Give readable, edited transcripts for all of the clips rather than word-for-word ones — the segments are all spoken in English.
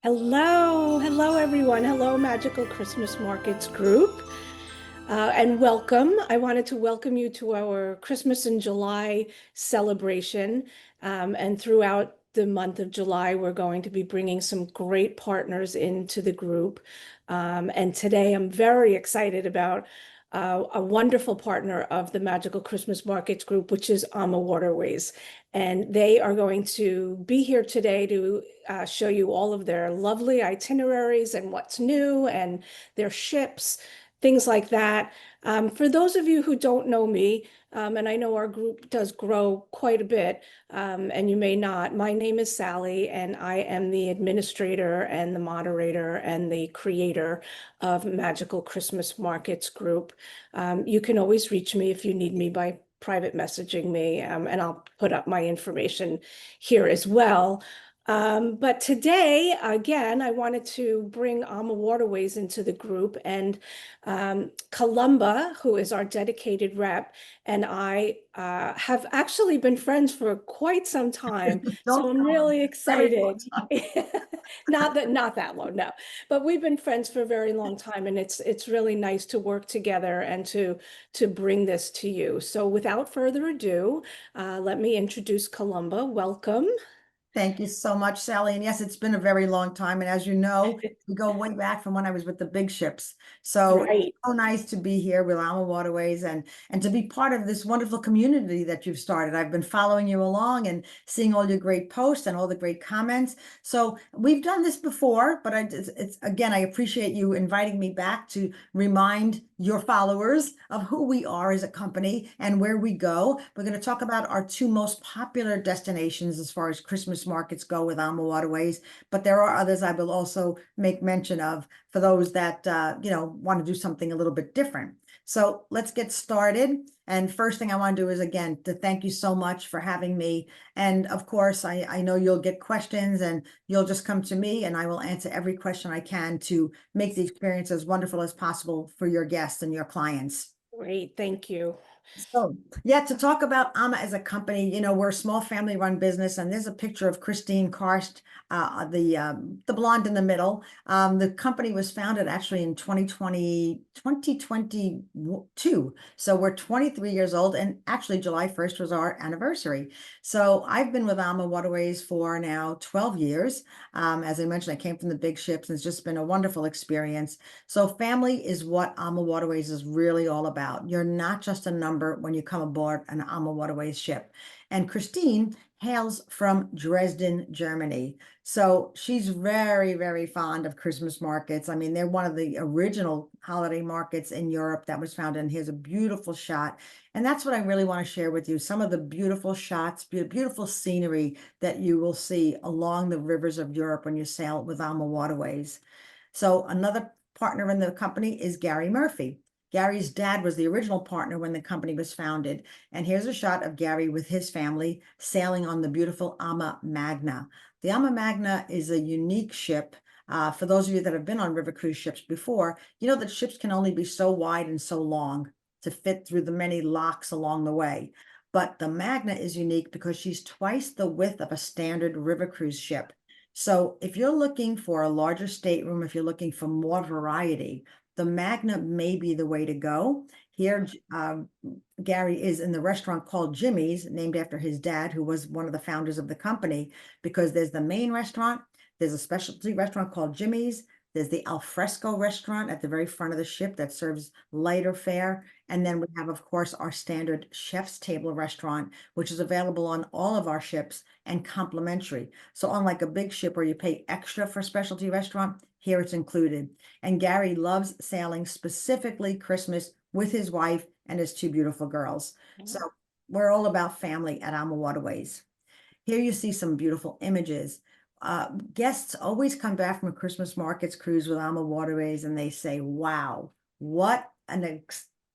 Hello everyone. Hello, Magical Christmas Markets group, and welcome. I wanted to welcome you to our Christmas in July celebration. And throughout the month of July, we're going to be bringing some great partners into the group. And today I'm very excited about a wonderful partner of the Magical Christmas Markets group, which is AmaWaterways. And they are going to be here today to show you all of their lovely itineraries and what's new and their ships, things like that. For those of you who don't know me, and I know our group does grow quite a bit, and you may not, my name is Sally, and I am the administrator and the moderator and the creator of Magical Christmas Markets group. You can always reach me if you need me by private messaging me, and I'll put up my information here as well. But today, again, I wanted to bring AmaWaterways into the group, and Columba, who is our dedicated rep, and I have actually been friends for quite some time. So Don't I'm tell them. really Very long excited. time. Not that long, no. But we've been friends for a very long time, and it's really nice to work together and to bring this to you. So without further ado, let me introduce Columba. Welcome. Thank you so much, Sally. And yes, it's been a very long time. And as you know, we go way back from when I was with the big ships. So it's Right. so nice to be here with Alma Waterways and to be part of this wonderful community that you've started. I've been following you along and seeing all your great posts and all the great comments. So we've done this before, but it's again, I appreciate you inviting me back to remind your followers of who we are as a company and where we go. We're going to talk about our two most popular destinations as far as Christmas markets go with AmaWaterways, but there are others I will also make mention of for those that want to do something a little bit different. So let's get started. And first thing I want to do is, again, to thank you so much for having me. And of course, I know you'll get questions and you'll just come to me and I will answer every question I can to make the experience as wonderful as possible for your guests and your clients. Great. Thank you. So, yeah, to talk about Ama as a company, we're a small family-run business, and there's a picture of Christine Karst, the blonde in the middle. The company was founded actually in 2022. So we're 23 years old, and actually July 1st was our anniversary. So I've been with AmaWaterways for now 12 years. As I mentioned, I came from the big ships, and it's just been a wonderful experience. So family is what AmaWaterways is really all about. You're not just a number when you come aboard an AmaWaterways ship. And Christine hails from Dresden, Germany. So she's very, very fond of Christmas markets. I mean, they're one of the original holiday markets in Europe that was founded. And here's a beautiful shot. And that's what I really want to share with you. Some of the beautiful shots, beautiful scenery that you will see along the rivers of Europe when you sail with AmaWaterways. So another partner in the company is Gary Murphy. Gary's dad was the original partner when the company was founded. And here's a shot of Gary with his family sailing on the beautiful Ama Magna. The Ama Magna is a unique ship. For those of you that have been on river cruise ships before, you know that ships can only be so wide and so long to fit through the many locks along the way. But the Magna is unique because she's twice the width of a standard river cruise ship. So if you're looking for a larger stateroom, if you're looking for more variety, the Magna may be the way to go. Here, Gary is in the restaurant called Jimmy's, named after his dad, who was one of the founders of the company, because there's the main restaurant, there's a specialty restaurant called Jimmy's, there's the alfresco restaurant at the very front of the ship that serves lighter fare. And then we have, of course, our standard chef's table restaurant, which is available on all of our ships and complimentary. So unlike a big ship where you pay extra for specialty restaurant, here it's included. And Gary loves sailing, specifically Christmas, with his wife and his two beautiful girls. So we're all about family at AmaWaterways. Here you see some beautiful images. Guests always come back from a Christmas markets cruise with AmaWaterways and they say, wow, what an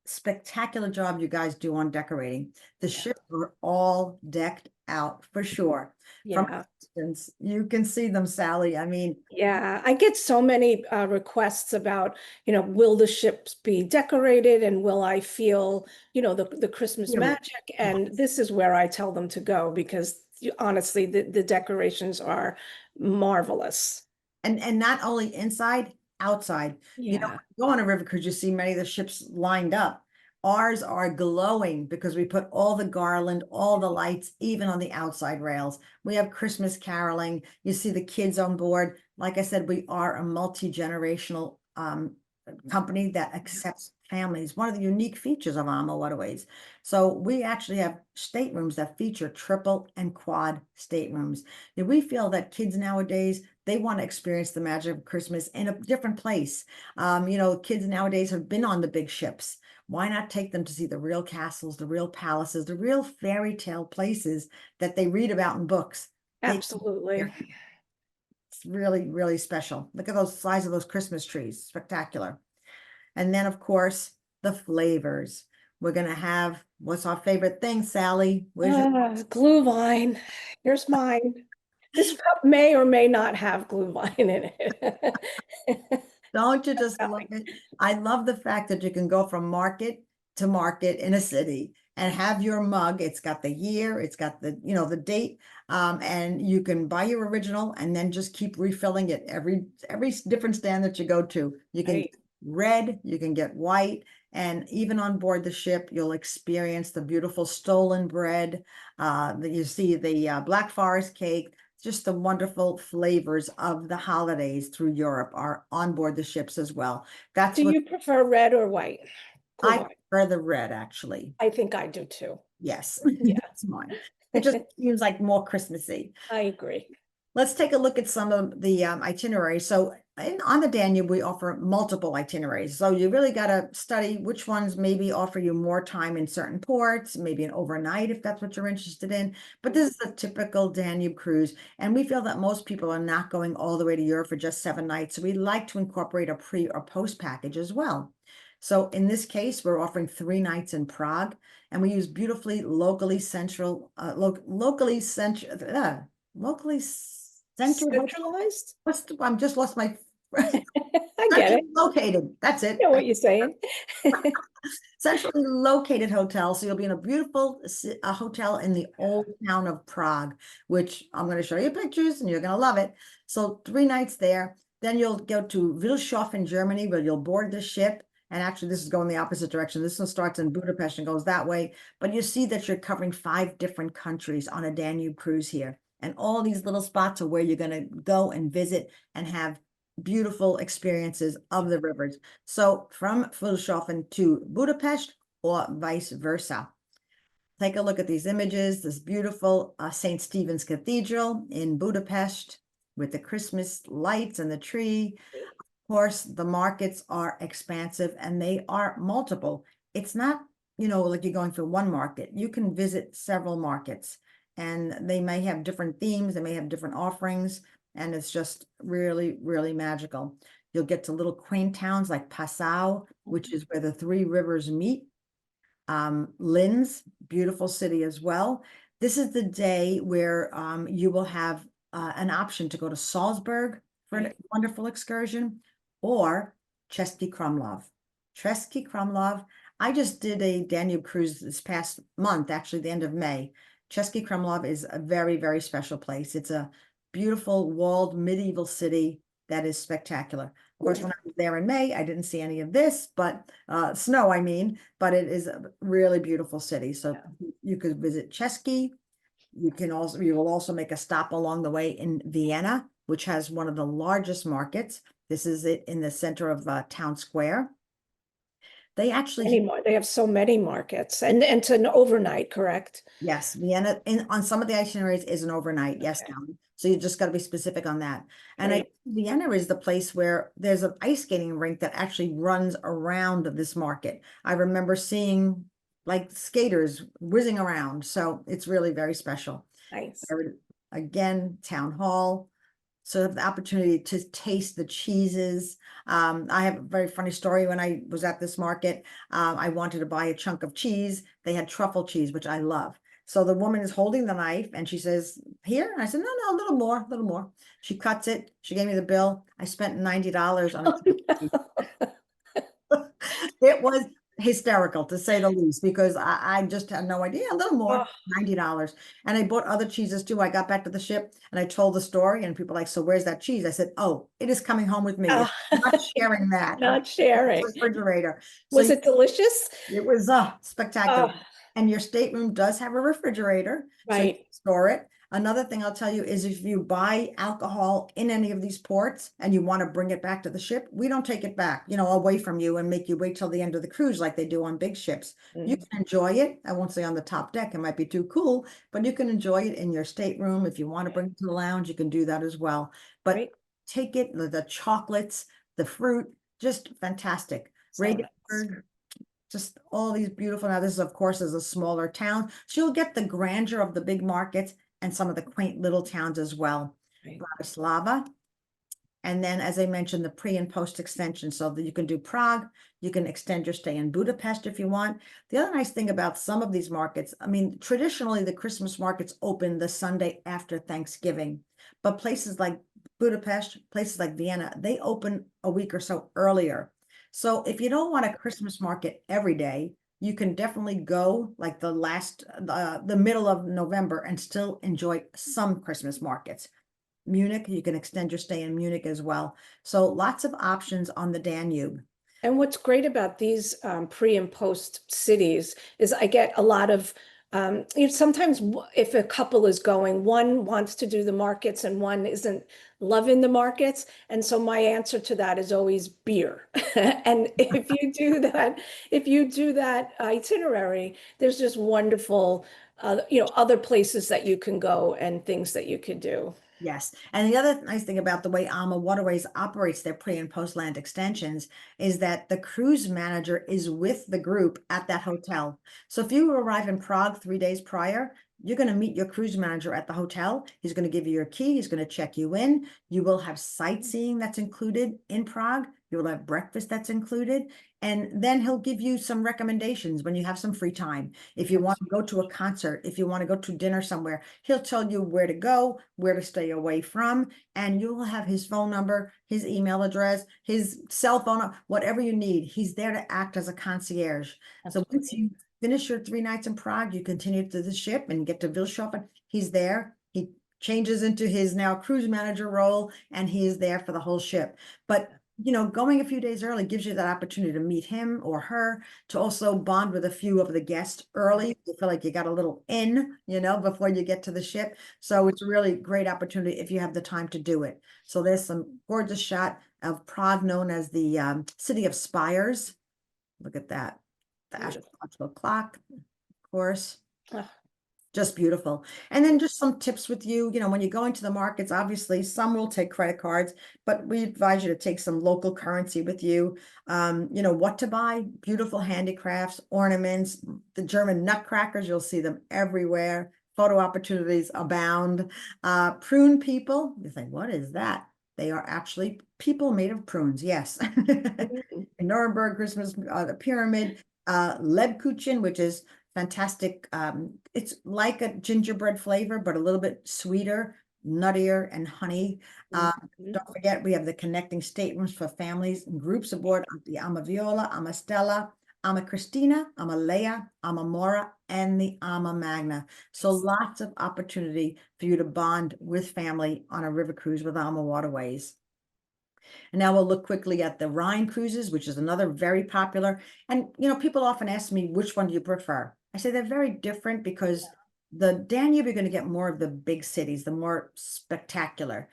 spectacular job you guys do on decorating. The ships are all decked out for sure. From Yeah. a distance, you can see them, Sally. I mean, Yeah, I get so many requests about, will the ships be decorated and will I feel, the Christmas really, magic? And this is where I tell them to go because honestly, the decorations are marvelous. And not only inside, outside. You know, Yeah, when you go on a river cruise, you see many of the ships lined up. Ours are glowing because we put all the garland, all the lights, even on the outside rails. We have Christmas caroling. You see the kids on board. Like I said, we are a multi-generational company that accepts families. One of the unique features of AmaWaterways. So we actually have staterooms that feature triple and quad staterooms. And we feel that kids nowadays, they want to experience the magic of Christmas in a different place. You know, kids nowadays have been on the big ships. Why not take them to see the real castles, the real palaces, the real fairy tale places that they read about in books? They, absolutely. it's really, really special. Look at those size of those Christmas trees. Spectacular. And then, of course, the flavors. We're going to have, what's our favorite thing, Sally? Where's your, Glühwein. Here's mine. This cup may or may not have glühwein in it. don't you just love it? I love the fact that you can go from market to market in a city and have your mug. It's got the year, it's got the, you know, the date, and you can buy your original and then just keep refilling it every different stand that you go to. You can Right. get red, you can get white, and even on board the ship, you'll experience the beautiful stolen bread. That you see the Black Forest cake, just the wonderful flavors of the holidays through Europe are on board the ships as well. That's Do what you prefer red or white I glühwein? prefer the red, actually. I think I do too. Yes, Yeah, that's mine. It just seems like more Christmassy. I agree. Let's take a look at some of the itineraries. So on the Danube, we offer multiple itineraries. So you really got to study which ones maybe offer you more time in certain ports, maybe an overnight if that's what you're interested in. But this is a typical Danube cruise. And we feel that most people are not going all the way to Europe for just 7 nights. So we like to incorporate a pre or post package as well. So in this case, we're offering 3 nights in Prague, and we use beautifully locally central, locally centered. Centralized? I'm just lost my I get it. centrally located. That's I it. know what you're saying. Centrally located hotel. So you'll be in a beautiful hotel in the old town of Prague, which I'm going to show you pictures and you're going to love it. So 3 nights there. Then you'll go to Wilshof in Germany, where you'll board the ship. And actually, this is going the opposite direction. This one starts in Budapest and goes that way. But you see that you're covering 5 different countries on a Danube cruise here. And all these little spots are where you're going to go and visit and have beautiful experiences of the rivers. So from Vilshofen to Budapest or vice versa. Take a look at these images. This beautiful St. Stephen's Cathedral in Budapest with the Christmas lights and the tree. Of course, the markets are expansive and they are multiple. It's not, you know, like you're going from one market. You can visit several markets and they may have different themes. They may have different offerings. And it's just really, really magical. You'll get to little quaint towns like Passau, which is where the 3 rivers meet. Linz, beautiful city as well. This is the day where you will have an option to go to Salzburg for a wonderful excursion, or Český Krumlov. Český Krumlov. I just did a Danube cruise this past month, actually the end of May. Český Krumlov is a very, very special place. It's a beautiful walled medieval city that is spectacular. Of course, when I was there in May, I didn't see any of this, but snow, I mean, but it is a really beautiful city. So you could visit Český. You will also make a stop along the way in Vienna, which has one of the largest markets. This is it in the center of town square. They actually They have so many markets, and it's an overnight, correct? yes, Vienna on some of the itineraries is an overnight. Yes, Okay. Callie. So you just got to be specific on that. And Right. Vienna is the place where there's an ice skating rink that actually runs around this market. I remember seeing like skaters whizzing around. So it's really very special. Nice. Again, town hall. So have the opportunity to taste the cheeses. I have a very funny story. When I was at this market, I wanted to buy a chunk of cheese. They had truffle cheese, which I love. So the woman is holding the knife and she says, here? And I said, no, no, a little more, a little more. She cuts it. She gave me the bill. I spent $90 on it. Oh, no. It was hysterical to say the least, because I just had no idea. A little more, Oh, $90. And I bought other cheeses too. I got back to the ship and I told the story, and people were like, so where's that cheese? I said, oh, it is coming home with me. oh, It's not sharing that. I'm not in the sharing. refrigerator. So Was it delicious? it was spectacular. Oh, And your stateroom does have a refrigerator, so you right. can store it. Another thing I'll tell you is if you buy alcohol in any of these ports and you want to bring it back to the ship, we don't take it back, away from you and make you wait till the end of the cruise like they do on big ships. You Mm, can enjoy it. I won't say on the top deck, it might be too cool, but you can enjoy it in your stateroom. If you want to bring it to the lounge, you can do that as well. But right. take it, the chocolates, the fruit, just fantastic. So nice. Regensburg, just all these beautiful. Now, this, of course, is a smaller town, so you'll get the grandeur of the big markets and some of the quaint little towns as well. Right. Bratislava, and then, as I mentioned, the pre and post extension, so that you can do Prague, you can extend your stay in Budapest if you want. The other nice thing about some of these markets, I mean, traditionally the Christmas markets open the Sunday after Thanksgiving, but places like Budapest, places like Vienna, they open a week or so earlier. So if you don't want a Christmas market every day, you can definitely go like the middle of November and still enjoy some Christmas markets. Munich, you can extend your stay in Munich as well. So lots of options on the Danube. And what's great about these pre and post cities is I get a lot of, sometimes if a couple is going, one wants to do the markets and one isn't loving the markets. And so my answer to that is always beer. And if you do that itinerary, there's just wonderful, other places that you can go and things that you could do. Yes. And the other nice thing about the way AmaWaterways operates their pre and post land extensions is that the cruise manager is with the group at that hotel. So if you arrive in Prague 3 days prior, you're going to meet your cruise manager at the hotel. He's going to give you your key. He's going to check you in. You will have sightseeing that's included in Prague. You will have breakfast that's included. And then he'll give you some recommendations when you have some free time. If you want to go to a concert, if you want to go to dinner somewhere, he'll tell you where to go, where to stay away from, and you'll have his phone number, his email address, his cell phone, whatever you need. He's there to act as a concierge. That's So once great. you finish your 3 nights in Prague, you continue to the ship and get to Vilshofen. He's there. He changes into his now cruise manager role, and he is there for the whole ship. But going a few days early gives you that opportunity to meet him or her, to also bond with a few of the guests early. You feel like you got a little in, before you get to the ship. So it's a really great opportunity if you have the time to do it. So there's some gorgeous shot of Prague, known as the city of spires. Look at that. The Beautiful. astrological clock, of course. Ah, Just beautiful. And then just some tips with you, when you go into the markets, obviously some will take credit cards, but we advise you to take some local currency with you. What to buy: beautiful handicrafts, ornaments, the German nutcrackers, you'll see them everywhere. Photo opportunities abound. Prune people, you think, what is that? They are actually people made of prunes. Yes. mm, Nuremberg Christmas, the pyramid, Lebkuchen, which is fantastic. It's like a gingerbread flavor, but a little bit sweeter, nuttier, and honey. mm, mm. Don't forget, we have the connecting staterooms for families and groups aboard the Ama Viola, Ama Stella, Ama Christina, Ama Leia, Ama Mora, and the Ama Magna. So lots of opportunity for you to bond with family on a river cruise with AmaWaterways. And now we'll look quickly at the Rhine cruises, which is another very popular. And, people often ask me, which one do you prefer? I say they're very different, because the Danube, you're going to get more of the big cities, the more spectacular.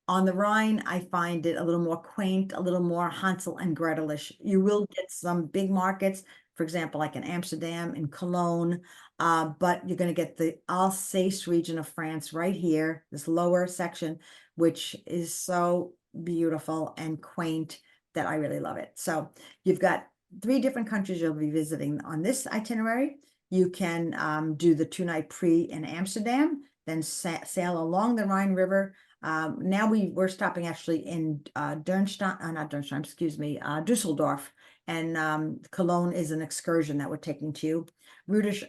On the Rhine, I find it a little more quaint, a little more Hansel and Gretel-ish. You will get some big markets, for example, like in Amsterdam, in Cologne, but you're going to get the Alsace region of France right here, this lower section, which is so beautiful and quaint that I really love it. So you've got 3 different countries you'll be visiting on this itinerary. You can do the 2-night pre in Amsterdam, then sail along the Rhine River. Now we're stopping actually in not Dürnstein, excuse me, Dusseldorf, and Cologne is an excursion that we're taking to you. Rudolph,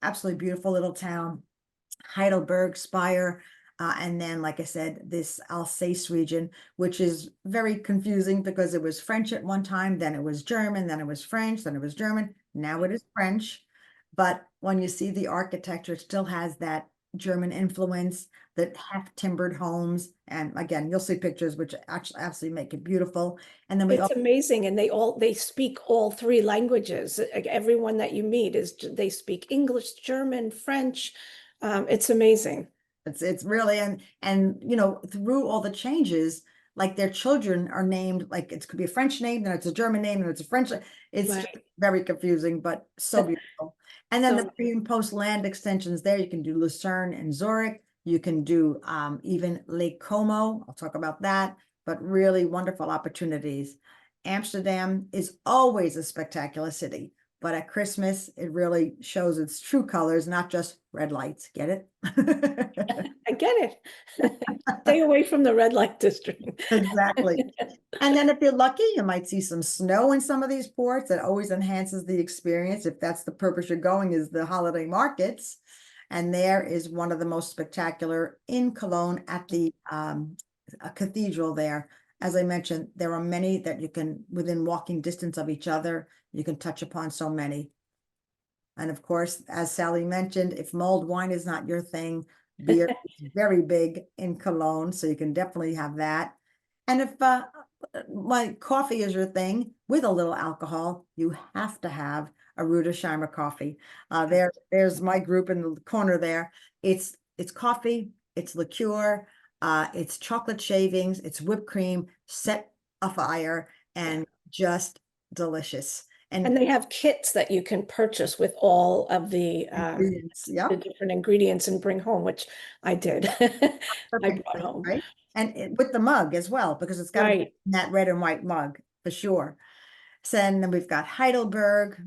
absolutely beautiful little town. Heidelberg, Speyer, And then, like I said, this Alsace region, which is very confusing because it was French at one time, then it was German, then it was French, then it was German. Now it is French. But when you see the architecture, it still has that German influence, that half timbered homes. And again, you'll see pictures which actually absolutely make it beautiful. And then we It's also, amazing, and they speak all three languages. Like, everyone that you meet they speak English, German, French. It's amazing. it's really, and you know, through all the changes, like their children are named, like it could be a French name, then it's a German name, and it's a French. It's just Right. very confusing, but so beautiful. And then the So pre and post land extensions there, you can do Lucerne and Zurich. You can do even Lake Como. I'll talk about that, but really wonderful opportunities. Amsterdam is always a spectacular city, but at Christmas, it really shows its true colors, not just red lights. Get it? I get it. Stay away from the red light district. Exactly. And then if you're lucky, you might see some snow in some of these ports. That always enhances the experience. If that's the purpose you're going, is the holiday markets. And there is one of the most spectacular in Cologne at the a cathedral there. As I mentioned, there are many that you can, within walking distance of each other, you can touch upon so many. And of course, as Sally mentioned, if mulled wine is not your thing, beer is very big in Cologne, so you can definitely have that. And if like coffee is your thing with a little alcohol, you have to have a Rudesheimer coffee. There's my group in the corner there. It's coffee, it's liqueur, it's chocolate shavings, it's whipped cream set afire, and just delicious. And And they have kits that you can purchase with all of ingredients, the yep. different ingredients and bring home, which I did. I Perfect, brought home. right? And with the mug as well, because it's got to be Right. in that red and white mug for sure. So then we've got Heidelberg,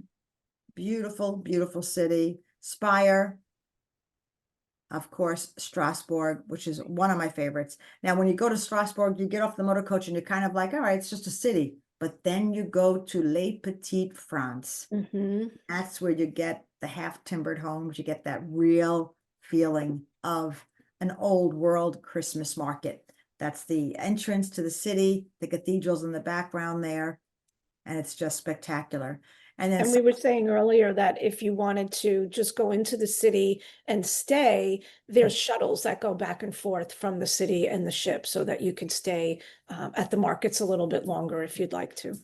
beautiful, beautiful city. Speyer, of course, Strasbourg, which is one of my favorites. Now, when you go to Strasbourg, you get off the motor coach and you're kind of like, all right, it's just a city. But then you go to Les Petites France. Hmm. That's where you get the half timbered homes. You get that real feeling of an old world Christmas market. That's the entrance to the city, the cathedral's in the background there, and it's just spectacular. And then And we were saying earlier that if you wanted to just go into the city and stay, there's shuttles that go back and forth from the city and the ship so that you could stay at the markets a little bit longer if you'd like to.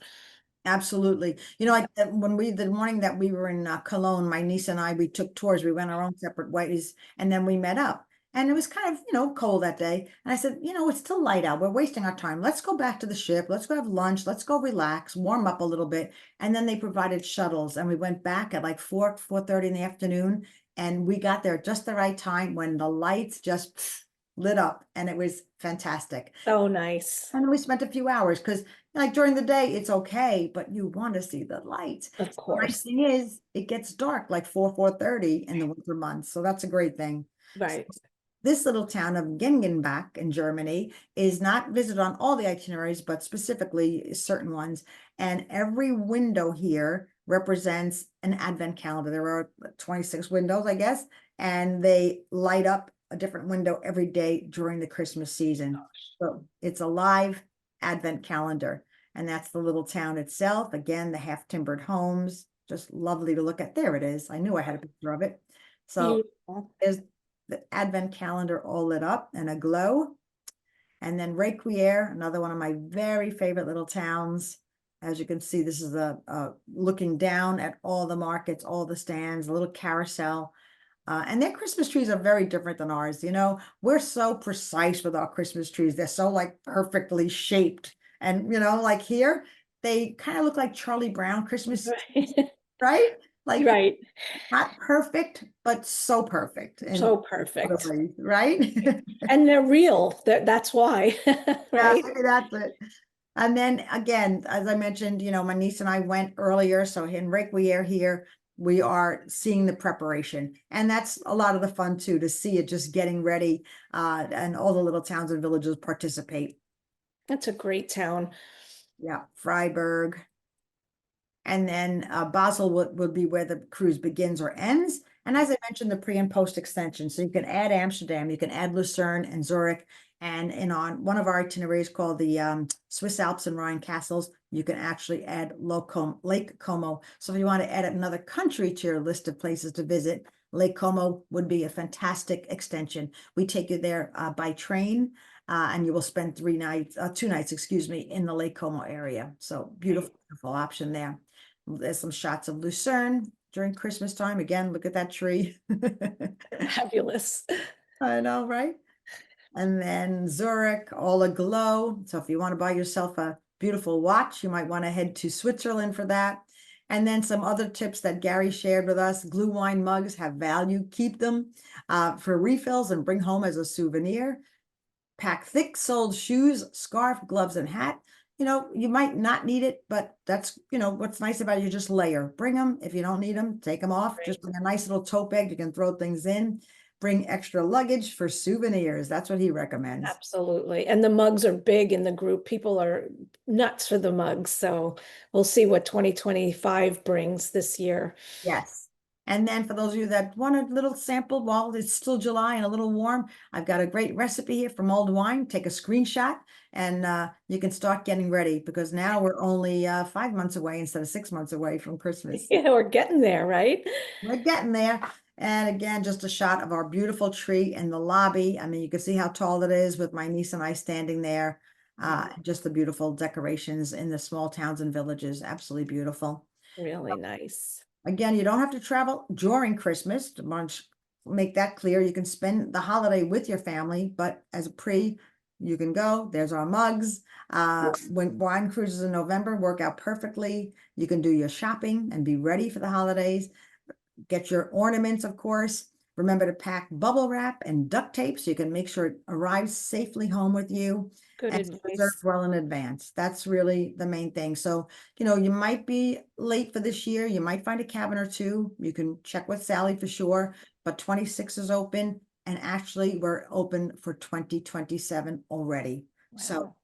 absolutely. You know, when the morning that we were in Cologne, my niece and I, we took tours. We went our own separate ways, and then we met up. And it was kind of, you know, cold that day. And I said, you know, it's still light out. We're wasting our time. Let's go back to the ship. Let's go have lunch. Let's go relax, warm up a little bit. And then they provided shuttles, and we went back at like 4:30 in the afternoon. And we got there at just the right time when the lights just lit up, and it was fantastic. So nice. And we spent a few hours because, like, during the day, it's okay, but you want to see the lights. Of The nice course. thing is, it gets dark like 4:30 in the winter months. So that's a great thing. So Right. this little town of Gengenbach in Germany is not visited on all the itineraries, but specifically certain ones. And every window here represents an advent calendar. There are 26 windows, I guess, and they light up a different window every day during the Christmas season. So it's a live advent calendar. And that's the little town itself. Again, the half timbered homes, just lovely to look at. There it is. I knew I had a picture of it. So Beautiful. there's the advent calendar all lit up and aglow. And then Requiere, another one of my very favorite little towns. As you can see, this is a looking down at all the markets, all the stands, a little carousel. And their Christmas trees are very different than ours. You know, we're so precise with our Christmas trees. They're so like perfectly shaped. And, you know, like here, they kind of look like Charlie Brown Christmas, Right. right? Like Right. not perfect, but so perfect in So other perfect. ways, right? And they're real. That's why, Yeah, right? maybe that's it. And then again, as I mentioned, you know, my niece and I went earlier. So in Requiere here, we are seeing the preparation. And that's a lot of the fun too, to see it just getting ready. And all the little towns and villages participate. That's a great town. Yeah, Freiburg. And then Basel would be where the cruise begins or ends. And as I mentioned, the pre and post extension. So you can add Amsterdam, you can add Lucerne and Zurich. And on one of our itineraries called the Swiss Alps and Rhine Castles, you can actually add Lake Como. So if you want to add another country to your list of places to visit, Lake Como would be a fantastic extension. We take you there by train, and you will spend 2 nights, excuse me, in the Lake Como area. So beautiful, beautiful option there. There's some shots of Lucerne during Christmas time. Again, look at that tree. Fabulous. I know, right? And then Zurich, all aglow. So if you want to buy yourself a beautiful watch, you might want to head to Switzerland for that. And then some other tips that Gary shared with us. Glühwein mugs have value. Keep them for refills and bring home as a souvenir. Pack thick-soled shoes, scarf, gloves, and hat. You might not need it, but that's, what's nice about it, you just layer. Bring them. If you don't need them, take them off. Great. Just bring a nice little tote bag. You can throw things in. Bring extra luggage for souvenirs. That's what he recommends. Absolutely. And the mugs are big in the group. People are nuts for the mugs. So we'll see what 2025 brings this year. Yes. And then for those of you that want a little sample while it's still July and a little warm, I've got a great recipe here from Old Wine. Take a screenshot and you can start getting ready, because now we're only 5 months away instead of 6 months away from Christmas. Yeah, we're getting there, right? We're getting there. And again, just a shot of our beautiful tree in the lobby. I mean, you can see how tall it is with my niece and I standing there. Just the beautiful decorations in the small towns and villages. Absolutely beautiful. Really nice. Again, you don't have to travel during Christmas. To make that clear. You can spend the holiday with your family, but as a you can go. There's our mugs. When wine cruises in November work out perfectly. You can do your shopping and be ready for the holidays. Get your ornaments, of course. Remember to pack bubble wrap and duct tape so you can make sure it arrives safely home with you. Good And reserve advice. well in advance. That's really the main thing. So, you might be late for this year. You might find a cabin or two. You can check with Sally for sure. But 26 is open. And actually, we're open for 2027 already. So Wow.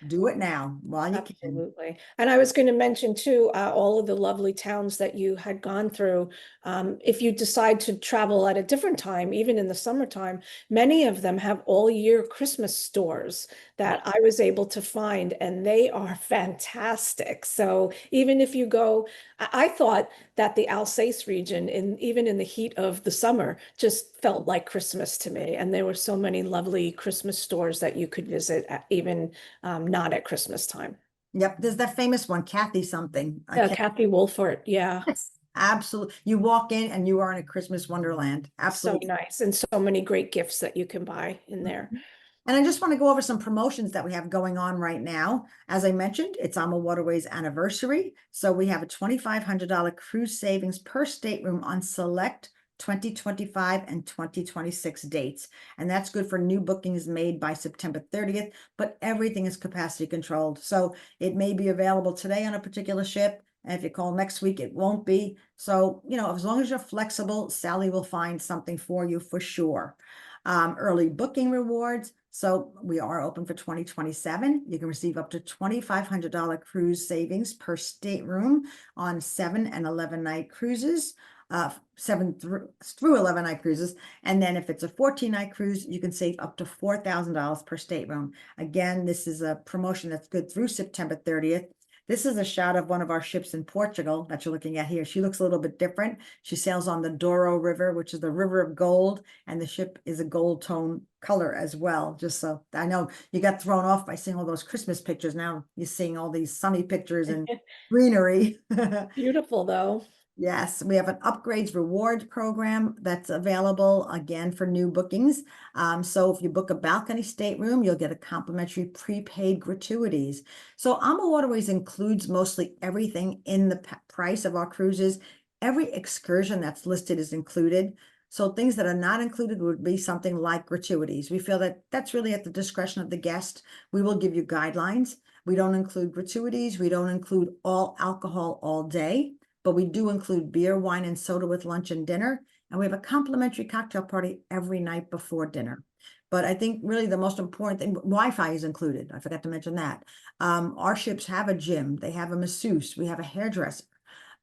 do it now while you can. Absolutely. And I was going to mention too, all of the lovely towns that you had gone through. If you decide to travel at a different time, even in the summertime, many of them have all year Christmas stores that I was able to find, and they are fantastic. So even if you go, I thought that the Alsace region, even in the heat of the summer, just felt like Christmas to me. And there were so many lovely Christmas stores that you could visit, even not at Christmas time. Yep, there's that famous one, Kathy something. I Yeah, can't. Kathy Wolfert. Yeah, Yes, absolutely. You walk in and you are in a Christmas wonderland. so Absolutely. nice. And so many great gifts that you can buy in there. And I just want to go over some promotions that we have going on right now. As I mentioned, it's AmaWaterways anniversary. So we have a $2,500 cruise savings per stateroom on select 2025 and 2026 dates. And that's good for new bookings made by September 30th, but everything is capacity controlled. So it may be available today on a particular ship. And if you call next week, it won't be. So, as long as you're flexible, Sally will find something for you for sure. Early booking rewards. So we are open for 2027. You can receive up to $2,500 cruise savings per stateroom on 7 and 11 night cruises, 7 through 11 night cruises. And then if it's a 14-night cruise, you can save up to $4,000 per stateroom. Again, this is a promotion that's good through September 30th. This is a shot of one of our ships in Portugal that you're looking at here. She looks a little bit different. She sails on the Douro River, which is the river of gold, and the ship is a gold tone color as well. Just so I know you got thrown off by seeing all those Christmas pictures. Now you're seeing all these sunny pictures and greenery. Beautiful though. Yes, we have an upgrades reward program that's available again for new bookings. So if you book a balcony stateroom, you'll get a complimentary prepaid gratuities. So AmaWaterways includes mostly everything in the price of our cruises. Every excursion that's listed is included. So things that are not included would be something like gratuities. We feel that that's really at the discretion of the guest. We will give you guidelines. We don't include gratuities. We don't include all alcohol all day. But we do include beer, wine, and soda with lunch and dinner. And we have a complimentary cocktail party every night before dinner. But I think really the most important thing, Wi-Fi is included. I forgot to mention that. Our ships have a gym. They have a masseuse. We have a hairdresser.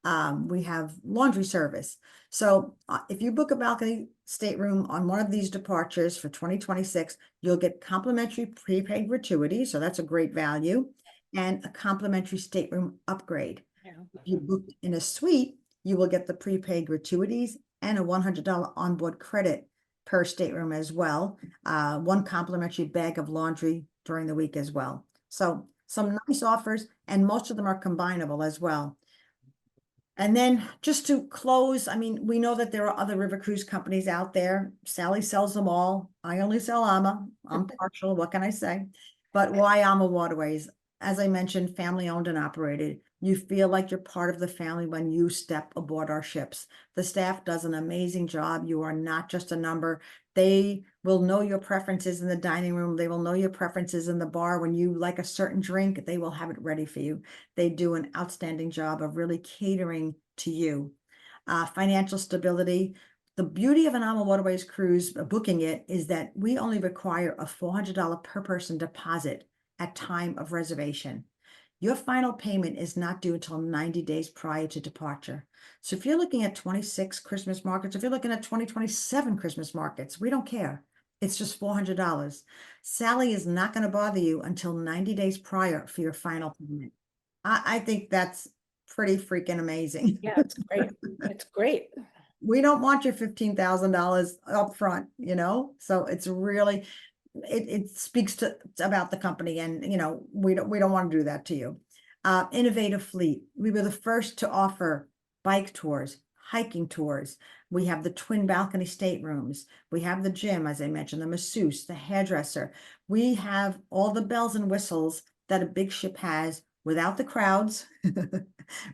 We have laundry service. So if you book a balcony stateroom on one of these departures for 2026, you'll get complimentary prepaid gratuity. So that's a great value, and a complimentary stateroom upgrade. Yeah. If you book in a suite, you will get the prepaid gratuities and a $100 onboard credit per stateroom as well. One complimentary bag of laundry during the week as well. So some nice offers, and most of them are combinable as well. And then just to close, I mean, we know that there are other river cruise companies out there. Sally sells them all. I only sell Ama. I'm partial. What can I say? But why AmaWaterways? As I mentioned, family owned and operated. You feel like you're part of the family when you step aboard our ships. The staff does an amazing job. You are not just a number. They will know your preferences in the dining room. They will know your preferences in the bar. When you like a certain drink, they will have it ready for you. They do an outstanding job of really catering to you. Financial stability. The beauty of an AmaWaterways cruise, booking it, is that we only require a $400 per person deposit at time of reservation. Your final payment is not due until 90 days prior to departure. So if you're looking at 26 Christmas markets, if you're looking at 2027 Christmas markets, we don't care. It's just $400. Sally is not going to bother you until 90 days prior for your final payment. I think that's pretty freaking amazing. Yeah, it's great. It's great. We don't want your $15,000 up front, so it's really, it speaks to about the company, and we don't want to do that to you. Innovative fleet. We were the first to offer bike tours, hiking tours. We have the twin balcony staterooms. We have the gym, as I mentioned, the masseuse, the hairdresser. We have all the bells and whistles that a big ship has without the crowds,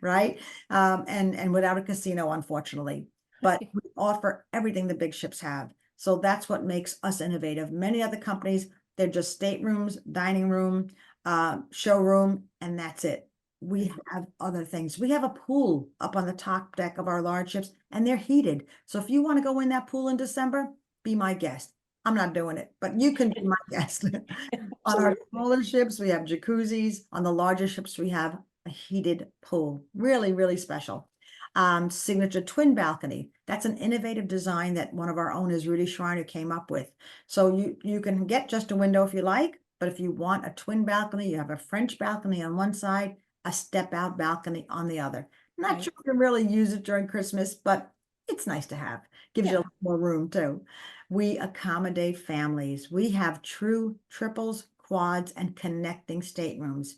right? And without a casino, unfortunately. But we offer everything the big ships have. So that's what makes us innovative. Many other companies, they're just staterooms, dining room, showroom, and that's it. We have other things. We have a pool up on the top deck of our large ships, and they're heated. So if you want to go in that pool in December, be my guest. I'm not doing it, but you can be my guest. On our smaller ships, we have jacuzzis. On the larger ships, we have a heated pool. Really, really special. Signature twin balcony. That's an innovative design that one of our owners, Rudy Schreiner, came up with. So you can get just a window if you like, but if you want a twin balcony, you have a French balcony on one side, a step out balcony on the other. Not sure you can really use it during Christmas, but it's nice to have. Gives you a lot more room too. We accommodate families. We have true triples, quads, and connecting staterooms.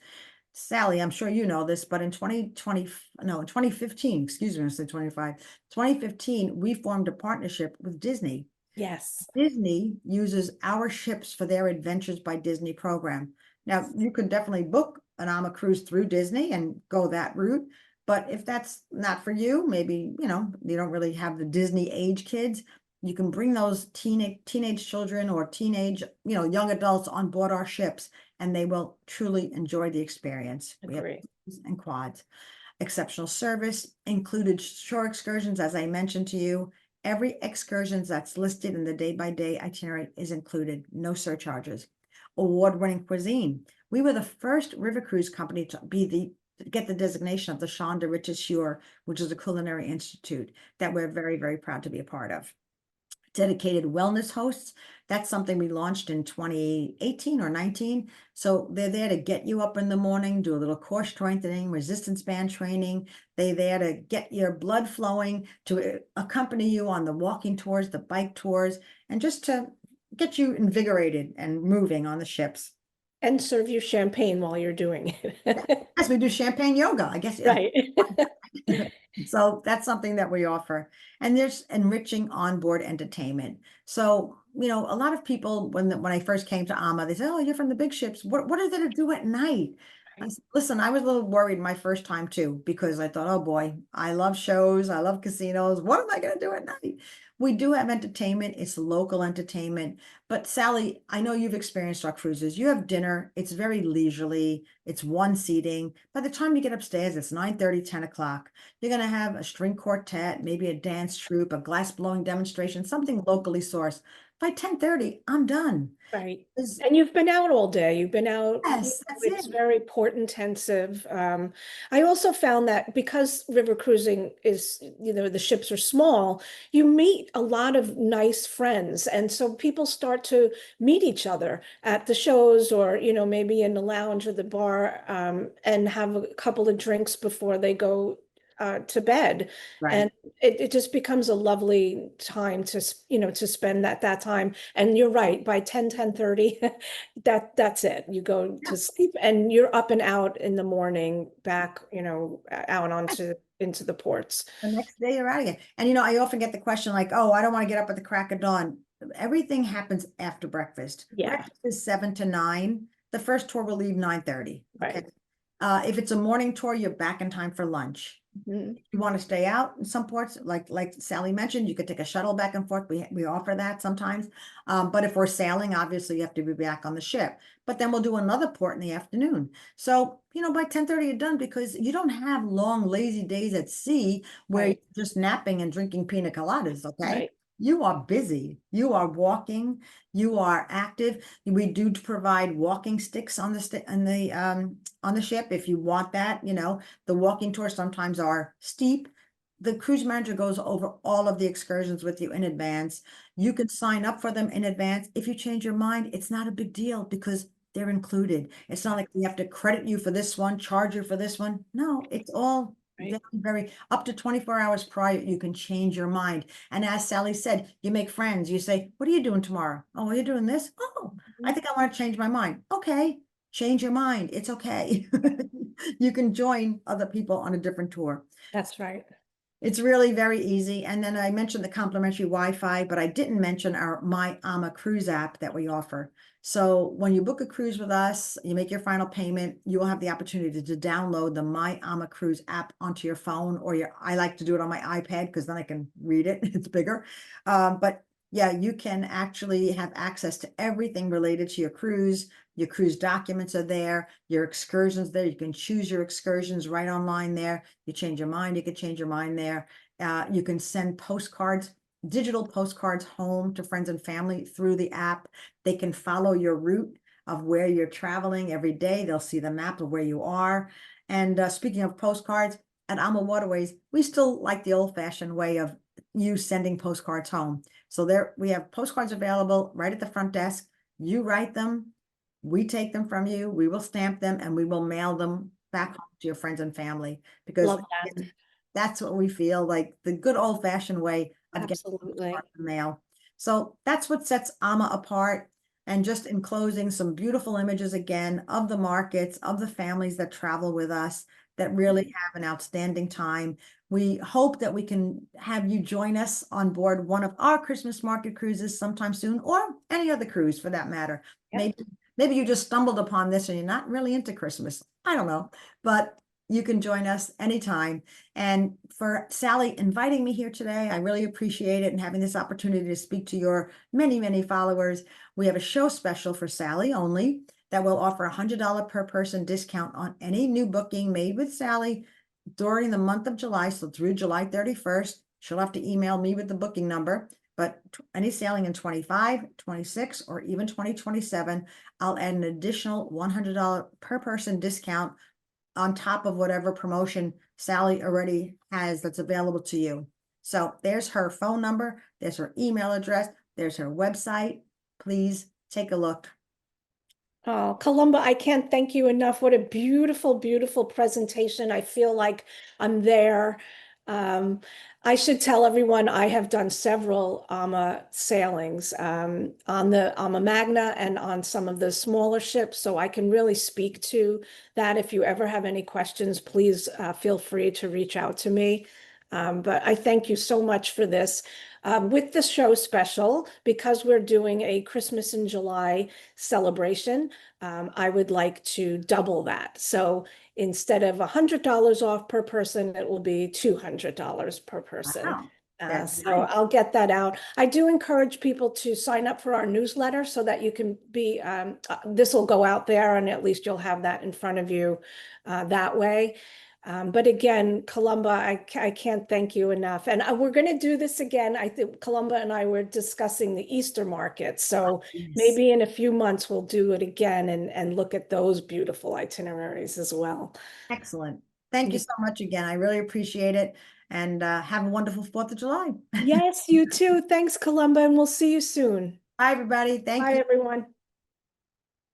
Sally, I'm sure you know this, but in 2015, excuse me, I said 2015, we formed a partnership with Disney. Yes. Disney uses our ships for their Adventures by Disney program. Now, you could definitely book an AMA cruise through Disney and go that route. But if that's not for you, maybe, you don't really have the Disney age kids, you can bring those teenage children or teenage, young adults on board our ships, and they will truly enjoy the experience. We have and quads. Exceptional service, included shore excursions, as I mentioned to you. Every excursion that's listed in the day-by-day itinerary is included, no surcharges. Award-winning cuisine. We were the first river cruise company to get the designation of the Champ de Richelieu, which is a culinary institute that we're very, very proud to be a part of. Dedicated wellness hosts. That's something we launched in 2018 or 19. So they're there to get you up in the morning, do a little core strengthening, resistance band training. They're there to get your blood flowing, to accompany you on the walking tours, the bike tours, and just to get you invigorated and moving on the ships. And serve you champagne while you're doing it. Yes, we do champagne yoga, I guess. Right. So that's something that we offer. And there's enriching onboard entertainment. So, a lot of people, when I first came to AMA, they say, oh, you're from the big ships. What are they to do at night? I said, listen, I was a little worried my first time too, because I thought, oh boy, I love shows. I love casinos. What am I going to do at night? We do have entertainment. It's local entertainment. But Sally, I know you've experienced our cruises. You have dinner. It's very leisurely. It's one seating. By the time you get upstairs, it's 9:30, 10 o'clock. You're going to have a string quartet, maybe a dance troupe, a glass blowing demonstration, something locally sourced. By 10:30, I'm done. Right. 'Cause- And you've been out all day. You've been out, Yes, that's it's it. very port intensive. I also found that because river cruising is, the ships are small, you meet a lot of nice friends. And so people start to meet each other at the shows or, maybe in the lounge or the bar, and have a couple of drinks before they go to bed. Right. And it just becomes a lovely time to spend that time. And you're right, by 10:30, that's it. You go Yeah. to sleep and you're up and out in the morning, back, out into the ports. The next day you're out again. And I often get the question like, oh, I don't want to get up at the crack of dawn. Everything happens after breakfast. Yeah, Breakfast is 7 to 9. The first tour will leave 9:30. Okay. right. If it's a morning tour, you're back in time for lunch. Mhm. You want to stay out in some ports, like Sally mentioned, you could take a shuttle back and forth. We offer that sometimes. But if we're sailing, obviously you have to be back on the ship. But then we'll do another port in the afternoon. So, by 10:30 you're done because you don't have long, lazy days at sea where Right, you're just napping and drinking pina coladas, okay? right. You are busy. You are walking. You are active. We do provide walking sticks on the ship if you want that. The walking tours sometimes are steep. The cruise manager goes over all of the excursions with you in advance. You can sign up for them in advance. If you change your mind, it's not a big deal because they're included. It's not like we have to credit you for this one, charge you for this one. No, it's all Right. very up to 24 hours prior, you can change your mind. And as Sally said, you make friends. You say, what are you doing tomorrow? Oh, are you doing this? Oh, I Mhm. think I want to change my mind. Okay, change your mind. It's okay. You can join other people on a different tour. That's right. It's really very easy. And then I mentioned the complimentary Wi-Fi, but I didn't mention our My Ama Cruise app that we offer. So when you book a cruise with us, you make your final payment, you will have the opportunity to download the My Ama Cruise app onto your phone or I like to do it on my iPad because then I can read it. It's bigger. But yeah, you can actually have access to everything related to your cruise. Your cruise documents are there, your excursions there. You can choose your excursions right online there. You change your mind, you can change your mind there. You can send postcards, digital postcards home to friends and family through the app. They can follow your route of where you're traveling every day. They'll see the map of where you are. And speaking of postcards, at AmaWaterways, we still like the old-fashioned way of you sending postcards home. So there we have postcards available right at the front desk. You write them, we take them from you, we will stamp them, and we will mail them back home to your friends and family because Love that. again, that's what we feel like the good old-fashioned way of getting Absolutely. mail. So that's what sets AMA apart. And just in closing, some beautiful images again of the markets, of the families that travel with us that really have an outstanding time. We hope that we can have you join us on board one of our Christmas market cruises sometime soon, or any other cruise for that matter. Yep. Maybe you just stumbled upon this and you're not really into Christmas. I don't know, but you can join us anytime. And for Sally inviting me here today, I really appreciate it and having this opportunity to speak to your many, many followers. We have a show special for Sally only that will offer $100 per person discount on any new booking made with Sally during the month of July, so through July 31st. She'll have to email me with the booking number, but any sailing in 25, 26, or even 2027, I'll add an additional $100 per person discount on top of whatever promotion Sally already has that's available to you. So there's her phone number, there's her email address, there's her website. Please take a look. Oh, Columba, I can't thank you enough. What a beautiful, beautiful presentation. I feel like I'm there. Um, I should tell everyone I have done several AMA sailings on the AMA Magna and on some of the smaller ships, so I can really speak to that. If you ever have any questions, please feel free to reach out to me. But I thank you so much for this. With the show special, because we're doing a Christmas in July celebration, I would like to double that. So instead of $100 off per person, it will be $200 per person. Wow. That's So nice. I'll get that out. I do encourage people to sign up for our newsletter so that you can be, this will go out there and at least you'll have that in front of you that way. But again, Columba, I can't thank you enough. And we're going to do this again. I think Columba and I were discussing the Easter market. So Yes. maybe in a few months we'll do it again and look at those beautiful itineraries as well. Excellent. Thank you so much again. I really appreciate it. And have a wonderful 4th of July. Yes, you too. Thanks, Columba, and we'll see you soon. Bye, everybody. Thank Bye, you. everyone.